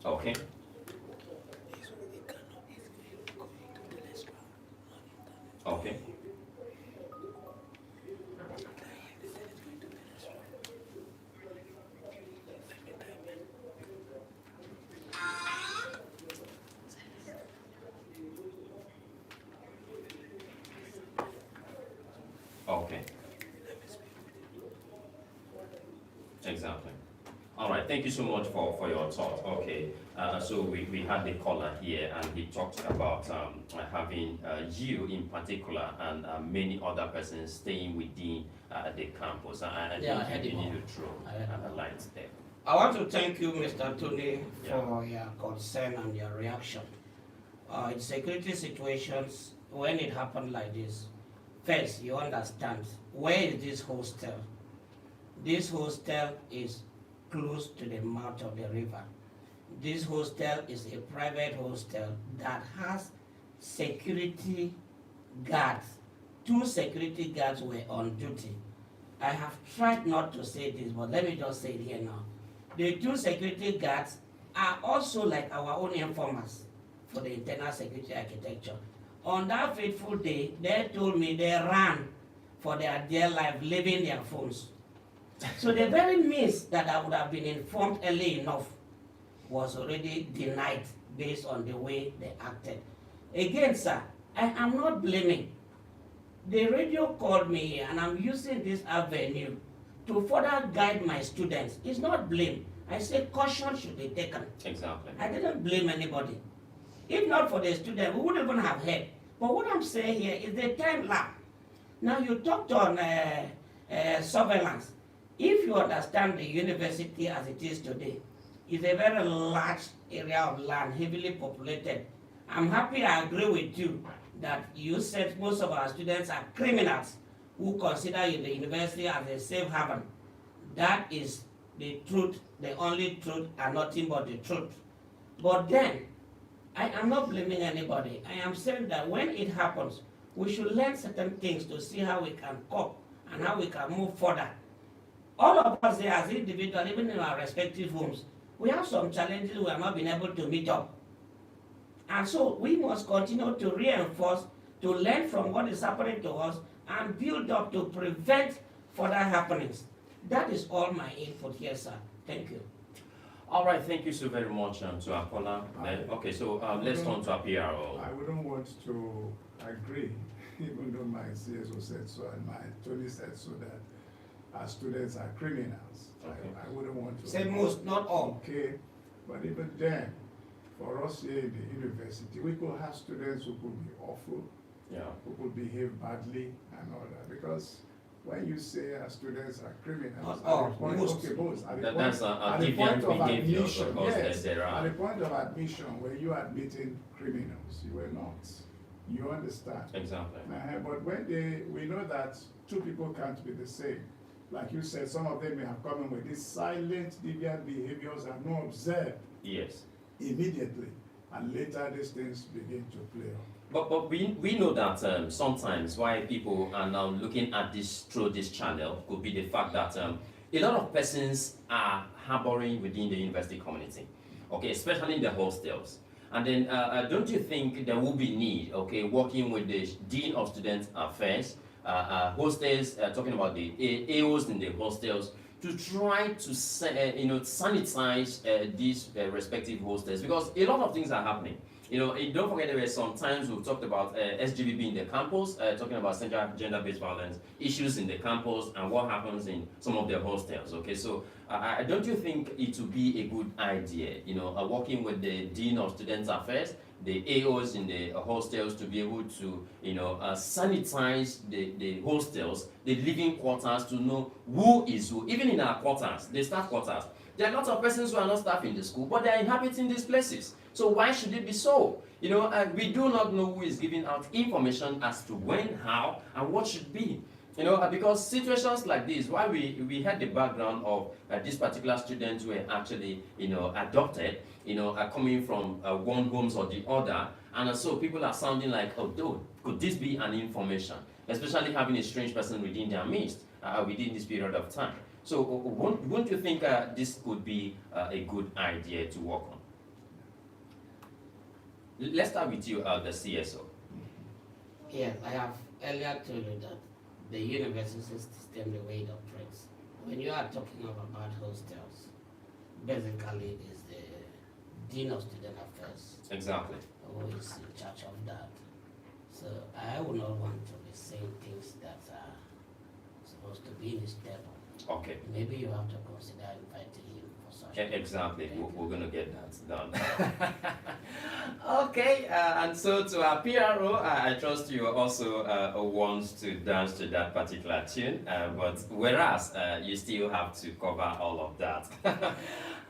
Okay. Okay. Okay. Exactly. All right. thank you so much for your thought. Okay, so we had the caller here, and he talked about having you in particular and many other persons staying within the campus. I think you need to throw a light there. I want to thank you, Mr. Tony, for your concern and your reaction. In security situations, when it happened like this, first, you understand, where is this hostel? This hostel is close to the mouth of the river. This hostel is a private hostel that has security guards. 2 security guards were on duty. I have tried not to say this, but let me just say it here now. The 2 security guards are also like our own informers for the internal security architecture. On that fateful day, they told me they ran for their dear life, leaving their phones. So the very means that I would have been informed early enough was already denied based on the way they acted. Again, sir, I am not blaming. The radio called me here, and I'm using this avenue to further guide my students. It's not blame. I say caution should be taken. Exactly. I didn't blame anybody. If not for the student, we wouldn't even have heard. But what I'm saying here is the time lag. Now you talked on surveillance. If you understand the university as it is today, it's a very large area of land, heavily populated. I'm happy I agree with you that you said most of our students are criminals who consider the university as a safe haven. That is the truth, the only truth, and nothing but the truth. But then, I am not blaming anybody. I am saying that when it happens, we should learn certain things to see how we can cope and how we can move further. All of us here as individuals, even in our respective homes, we have some challenges we have not been able to meet up. And so we must continue to reinforce, to learn from what is happening to us, and build up to prevent further happenings. That is all my input here, sir. Thank you. All right, thank you so very much to our caller. Okay, so let's turn to our PRO. I wouldn't want to agree, even though my CSO said so and my Tony said so, that our students are criminals. Okay. I wouldn't want to. Say most, not all. Okay, but even then, for us here in the university, we could have students who could be awful, who could behave badly and all that. Because when you say our students are criminals, most. That's a deviant behavior, of course, yes, there are. at the point of admission, where you are admitting criminals, you were not. You understand? Exactly. But when we know that 2 people can't be the same. Like you said, some of them may have come in with these silent deviant behaviors and not observed. Yes. Immediately, and later these things begin to play out. But we know that sometimes why people are now looking at this through this channel could be the fact that a lot of persons are harboring within the university community, okay, especially in the hostels. And then don't you think there will be need, okay, working with the Dean of Student Affairs, hostels, talking about the AOs in the hostels, to try to sanitize these respective hostels, because a lot of things are happening. Don't forget there were some times we talked about SGBB in the campus, talking about gender-based violence issues in the campus and what happens in some of the hostels. Okay, so don't you think it would be a good idea, working with the Dean of Student Affairs, the AOs in the hostels, to be able to, sanitize the hostels, the living quarters, to know who is who, even in our quarters, the staff quarters. There are lots of persons who are not staff in the school, but they are inhabiting these places. So why should it be so? We do not know who is giving out information as to when, how, and what should be. Because situations like this, why we had the background of this particular students who were actually, adopted, are coming from one homes or the other, and so people are sounding like, oh, could this be an information? Especially having a strange person within their midst within this period of time. So won't you think this could be a good idea to work on? Let's start with you, the CSO. Yes, I have earlier told you that the university system, the way it operates, when you are talking about hostels, basically is the Dean of Student Affairs. Exactly. Who is in charge of that. So I would not want to be saying things that are supposed to be in his table. Okay. Maybe you have to consider inviting him such. Exactly, we're going to get that done. Okay, and so to our PRO, I trust you also want to dance to that particular tune, but whereas you still have to cover all of that.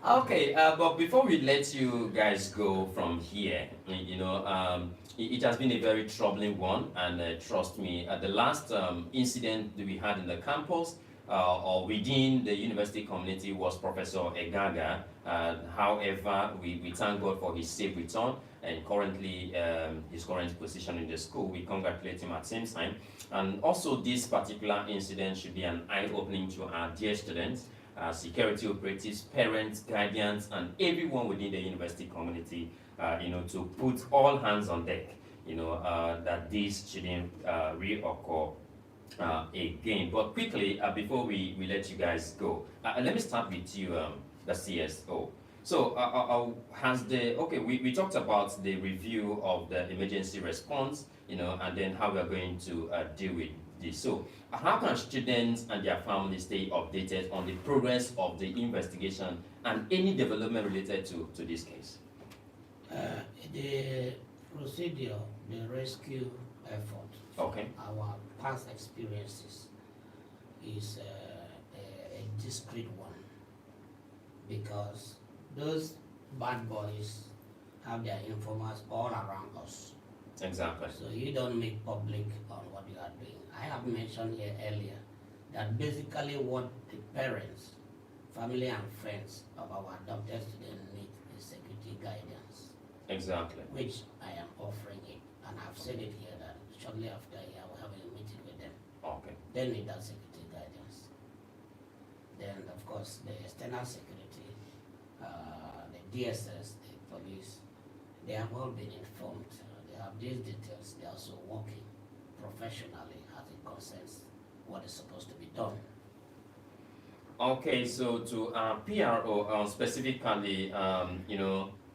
Okay, but before we let you guys go from here, it has been a very troubling one, and trust me, the last incident that we had in the campus or within the university community was Professor Egaga. However, we thank God for his safe return and currently his current position in the school. We congratulate him at the same time. And also this particular incident should be an eye-opening to our dear students, security operatives, parents, guardians, and everyone within the university community, to put all hands on deck, that this shouldn't reoccur again. But quickly, before we let you guys go, let me start with you, the CSO. So, we talked about the review of the emergency response, and then how we're going to deal with this. So, how can students and their families stay updated on the progress of the investigation and any development related to this case? The procedure, the rescue effort, Okay. our past experiences is a discreet one, because those bad boys have their informers all around us. Exactly. So you don't make public on what you are doing. I have mentioned here earlier that basically what the parents, family and friends of our adopted students need is security guidance. Exactly. Which I am offering it, and I've said it here that shortly after I will have a meeting with them. Okay. They need that security guidance. Then of course the external security, the DSS, the police, they have all been informed. They have these details. They are also working professionally as it concerns what is supposed to be done. Okay, so to PRO specifically,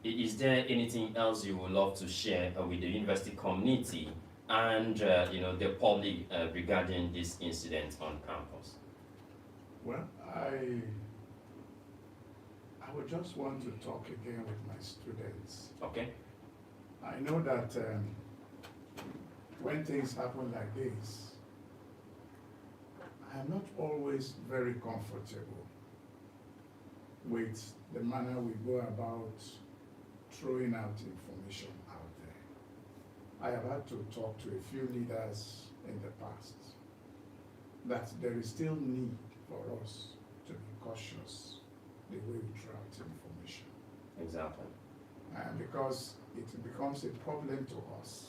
is there anything else you would love to share with the university community and the public regarding this incident on campus? Well, I would just want to talk again with my students. Okay. I know that when things happen like this, I am not always very comfortable with the manner we go about throwing out information out there. I have had to talk to a few leaders in the past that there is still need for us to be cautious the way we throw out information. Exactly. And because it becomes a problem to us,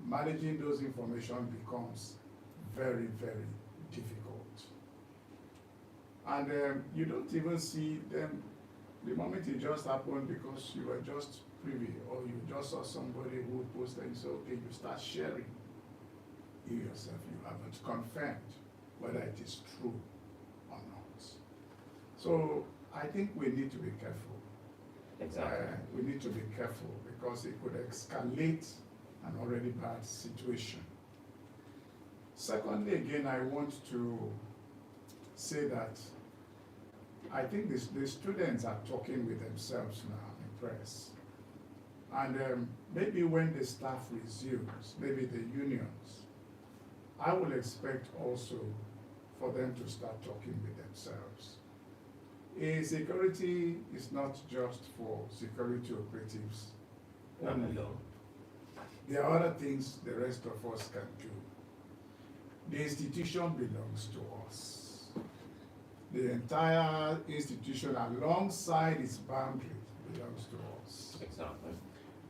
managing those information becomes very, very difficult. And you don't even see them the moment it just happened because you were just privy or you just saw somebody who posted and so okay, you start sharing. You yourself, you haven't confirmed whether it is true or not. So I think we need to be careful. Exactly. We need to be careful because it could escalate an already bad situation. Secondly, again, I want to say that I think the students are talking with themselves now in press. And maybe when the staff resumes, maybe the unions, I will expect also for them to start talking with themselves. Security is not just for security operatives only. There are other things the rest of us can do. The institution belongs to us. The entire institution alongside its boundaries belongs to us. Exactly.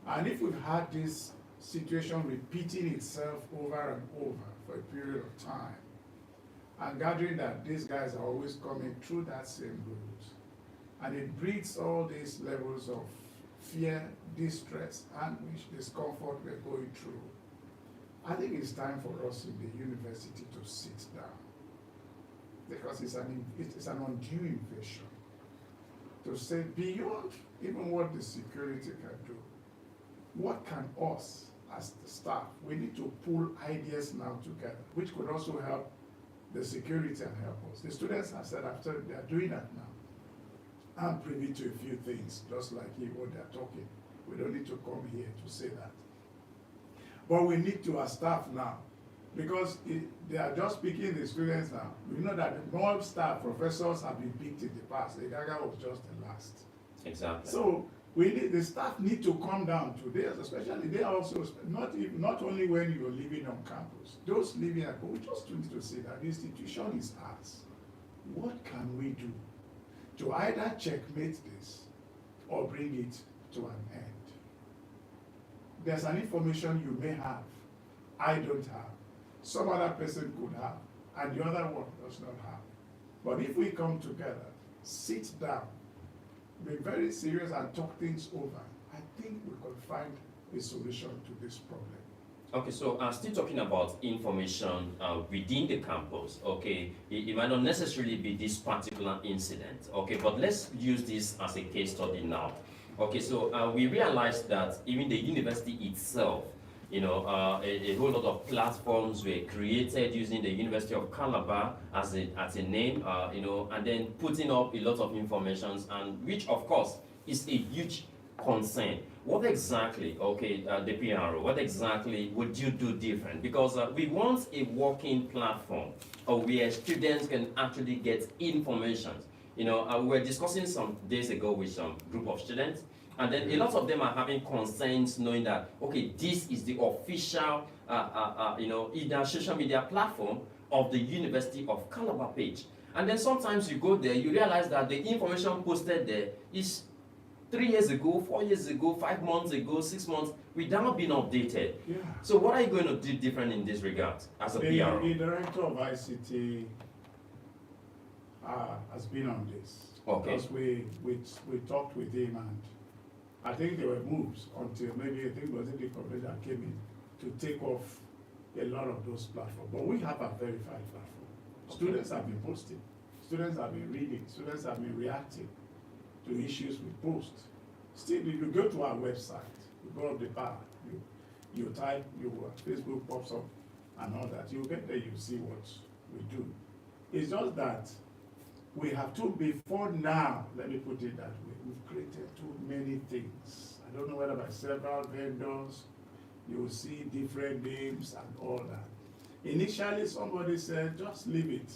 And if we've had this situation repeating itself over and over for a period of time, and gathering that these guys are always coming through that same route, and it breeds all these levels of fear, distress, anguish, discomfort we're going through, I think it's time for us in the university to sit down, because it's an undue invasion, to say beyond even what the security can do, what can us as the staff, we need to pull ideas now together, which could also help the security and help us. The students have said after they are doing that now. I'm privy to a few things, just like what they're talking. We don't need to come here to say that. But we need to, as staff now, because they are just picking the students now. We know that more staff, professors have been picked in the past. The SAGA was just the last. Exactly. So the staff need to come down to this, especially they are also, not only when you're living on campus, those living at home, we just need to say that the institution is ours. What can we do to either checkmate this or bring it to an end? There's an information you may have, I don't have, some other person could have, and the other one does not have. But if we come together, sit down, be very serious and talk things over, I think we can find a solution to this problem. Okay, so still talking about information within the campus, okay, it might not necessarily be this particular incident, okay, but let's use this as a case study now. Okay, so we realized that even the university itself, you know, a whole lot of platforms were created using the University of Calabar as a name, you know, and then putting up a lot of information, and which of course is a huge concern. What exactly, okay, the PRO, what exactly would you do different? Because we want a working platform where students can actually get information. You know, we were discussing some days ago with some group of students, and then a lot of them are having concerns knowing that, okay, this is the official, you know, either social media platform of the University of Calabar page. And then sometimes you go there, you realize that the information posted there is 3 years ago, 4 years ago, 5 months ago, 6 months, without being updated. Yeah. So what are you going to do different in this regard as a PRO? The director of ICT has been on this. Okay. Because we talked with him, and I think there were moves until maybe I think it was the company that came in to take off a lot of those platforms. But we have a verified platform. Okay. Students have been posting, students have been reading, students have been reacting to issues we post. Still, if you go to our website, you go up the bar, you type, Facebook pops up and all that, you get there, you see what we do. It's just that we have to, before now, let me put it that way, we've created too many things. I don't know whether by several vendors, you will see different names and all that. Initially, somebody said, just leave it.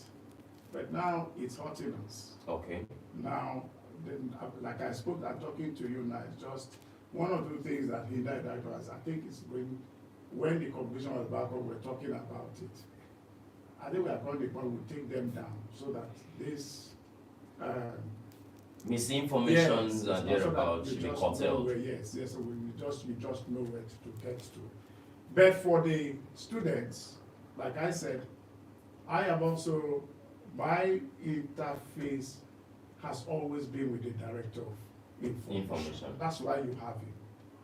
But now it's hurting us. Okay. Now, like I'm talking to you now, it's just one of the things that hindered that was, I think it's when the competition was back on, we're talking about it. I think we are going to take them down so that this misinformation yes, thereabout should be curtailed. Yes, so we just know where to get to. But for the students, like I said, I have also, my interface has always been with the director of information. That's why you have it.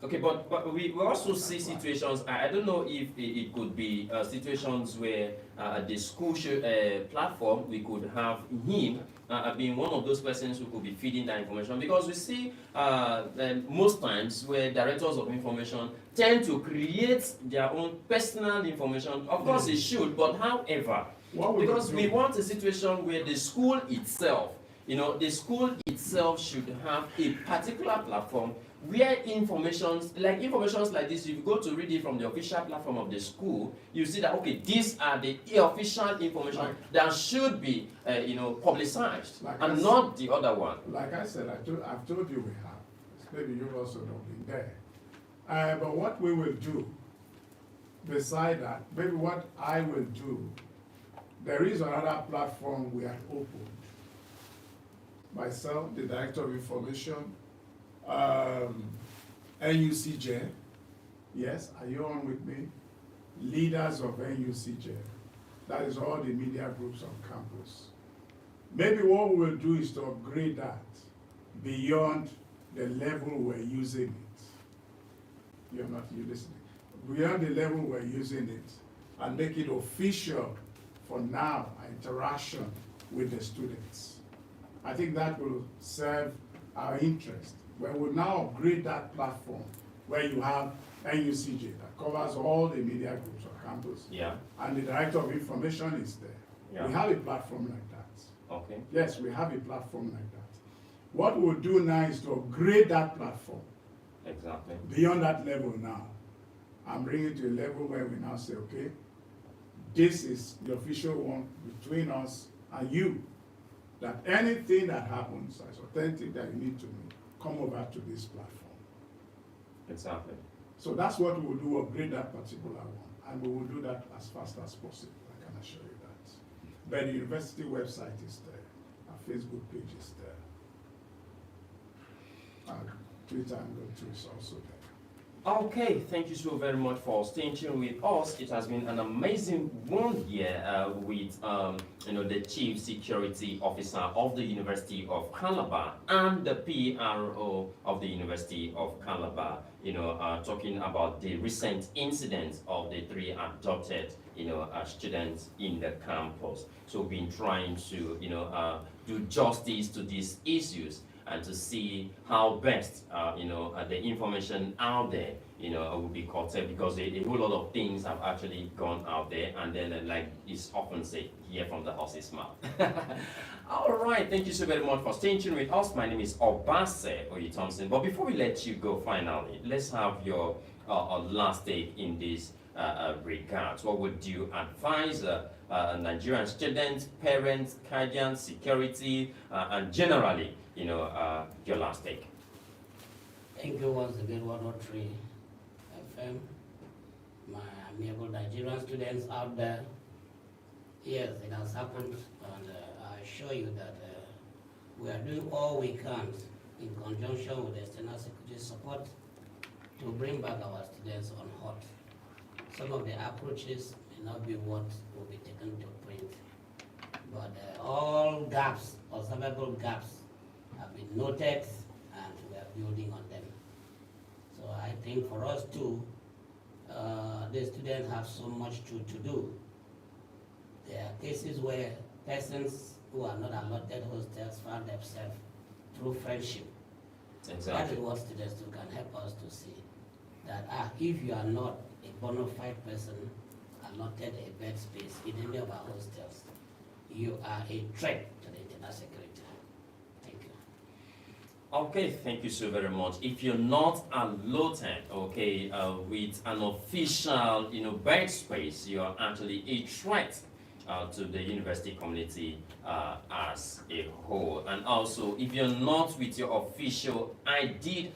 Okay, but we also see situations, I don't know if it could be situations where the school platform, we could have him being one of those persons who could be feeding that information, because we see most times where directors of information tend to create their own personal information. Of course they should, but however, because we want a situation where the school itself, you know, the school itself should have a particular platform where informations like this, if you go to read it from the official platform of the school, you see that, okay, these are the official information that should be, you know, publicized, like and not the other one. Like I said, I've told you we have. Maybe you've also not been there. But what we will do, beside that, maybe what I will do, there is another platform we have opened. Myself, the Director of Information, NUCJ, yes, are you on with me? Leaders of NUCJ, that is all the media groups on campus. Maybe what we will do is to upgrade that beyond the level we're using it. You're listening. Beyond the level we're using it, and make it official for now, interaction with the students. I think that will serve our interest. Where we now upgrade that platform where you have NUCJ that covers all the media groups on campus. Yeah. And the Director of Information is there. Yeah. We have a platform like that. Okay. Yes, we have a platform like that. What we'll do now is to upgrade that platform Exactly. beyond that level now. I'm bringing it to a level where we now say, okay, this is the official one between us and you. That anything that happens as authentic that you need to know, come over to this platform. Exactly. So that's what we'll do, upgrade that particular one. And we will do that as fast as possible, I can assure you that. But the university website is there, our Facebook page is there. And Twitter and GoTo is also there. Okay, thank you so very much for staying tuned with us. It has been an amazing 1 year with the Cheif Security Officer of the University of Calabar and the PRO of the University of Calabar. Talking about the recent incidents of the 3 abducted students in the campus. So we've been trying to do justice to these issues and to see how best, the information out there, will be curtailed, because a whole lot of things have actually gone out there, and then, like it's often said, hear from the horse's mouth. All right, thank you so very much for staying tuned with us. My name is Eyo Bassey Thompson. But before we let you go, finally, let's have your last take in this regards. What would you advise Nigerian students, parents, guardians, security, and generally, your last take? Thank you once again, 103 FM. My amiable Nigerian students out there. Yes, it has happened, and I assure you that we are doing all we can in conjunction with the external security support to bring back our students on hot. Some of the approaches may not be what will be taken to print, but all gaps, observable gaps, have been noted, and we are building on them. So I think for us too, the students have so much to do. There are cases where persons who are not allotted hostels found themselves through friendship. Exactly. That is what students too can help us to see. That if you are not a bona fide person allotted a bed space in any of our hostels, you are a threat to the internal security. Thank you. Okay, thank you so very much. If you're not allotted, with an official, bed space, you're actually a threat to the university community as a whole. And also, if you're not with your official ID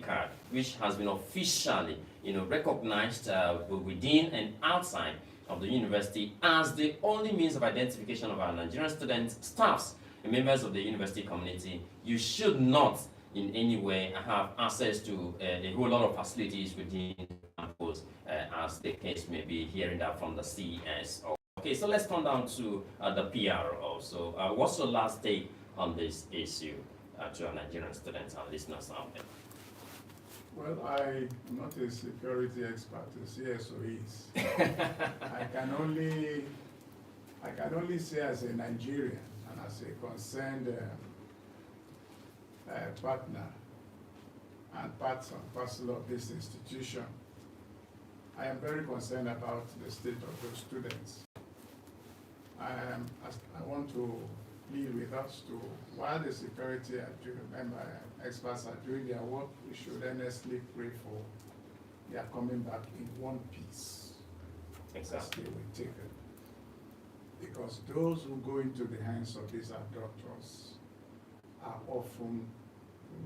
card, which has been officially, recognized within and outside of the university as the only means of identification of our Nigerian students, staffs, and members of the university community, you should not in any way have access to a whole lot of facilities within campus, as the case may be, hearing that from the CSO. Okay, so let's come down to the PRO. So what's your last take on this issue to our Nigerian students and listeners out there? Well, I'm not a security expert, the CSO is. I can only say as a Nigerian and as a concerned partner and part and parcel of this institution, I am very concerned about the state of those students. I want to plead with us to, while the security experts are doing their work, we should earnestly pray for their coming back in one piece. Exactly. As they were taken. Because those who go into the hands of these abductors are often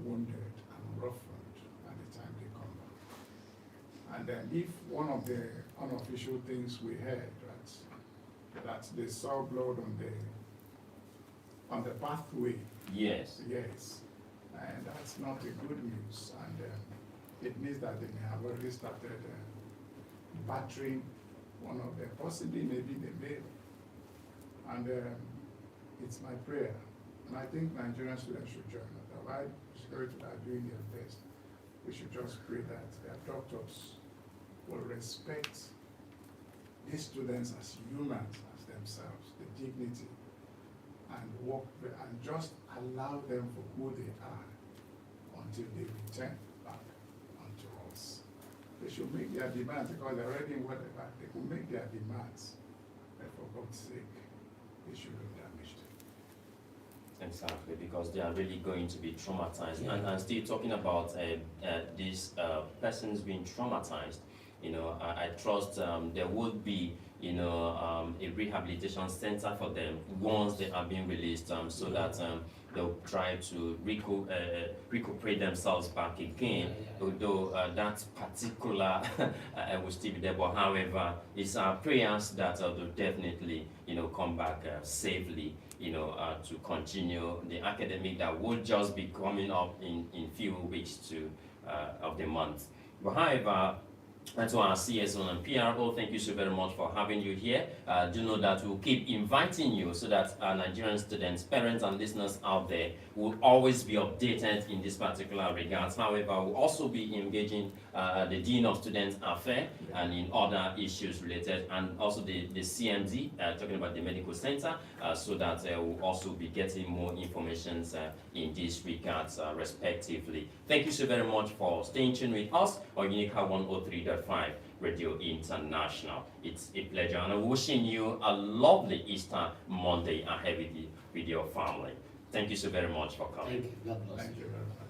wounded and roughened by the time they come back. And then if one of the unofficial things we heard, that they saw blood on the pathway. Yes. Yes. And that's not a good news. And it means that they may have already started battering one of them, possibly maybe the male. And it's my prayer. And I think Nigerian students should join us. While security are doing their best, we should just pray that their doctors will respect these students as humans, as themselves, the dignity, and work and just allow them for who they are until they return back unto us. They should make their demands, because they're already in whatever. They will make their demands, but for God's sake, they should be damaged. Exactly, because they are really going to be traumatized. And I'm still talking about these persons being traumatized. I trust there would be, a rehabilitation center for them once they are being released, so that they'll try to recuperate themselves back again. Although that particular will still be there, but however, it's our prayers that they'll definitely, come back safely, to continue the academic that will just be coming up in few weeks of the month. But however, and to our CSO and PRO, thank you so very much for having you here. Do know that we'll keep inviting you so that our Nigerian students, parents, and listeners out there will always be updated in this particular regards. However, we'll also be engaging the Dean of Students Affairs and in other issues related, and also the CMD, talking about the medical center, so that we'll also be getting more information in these regards, respectively. Thank you so very much for staying tuned with us on Unical 103.5 Radio International. It's a pleasure, and I'm wishing you a lovely Easter Monday ahead with your family. Thank you so very much for coming. Thank you. God bless. Thank you very much.